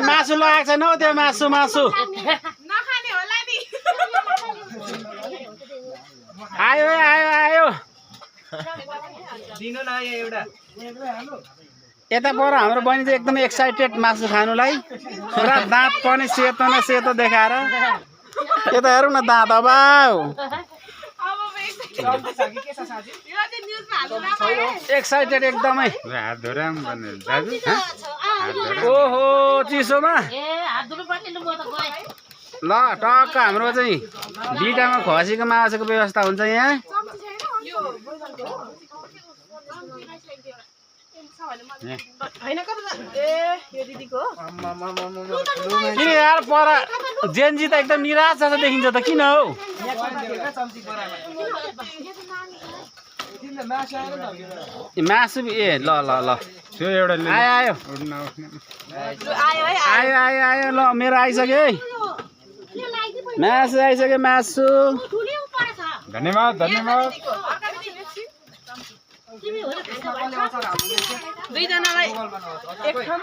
मासु लगाएको छैन हौ त्यो मासु मासु आयो आयो आयो यता पर हाम्रो बहिनी चाहिँ एकदमै एक्साइटेड मासु खानुलाई पुरा दाँत पनि सेतो न सेतो देखाएर यता हेरौँ न दाँत अबाउ एक्साइटेड एकदमै ओहो चिसोमा ल टक्क हाम्रो चाहिँ बिटामा खसीको मासुको व्यवस्था हुन्छ यहाँ किन यार पर जेन्जी त एकदम निराश जस्तो देखिन्छ त किन हौ मासु ए ल ल ल त्यो एउटा आयो आयो आयो आयो आयो ल मेरो आइसक्यो है मासु आइसक्यो मासु धन्यवाद धन्यवाद दुईजनालाई एक ठाउँ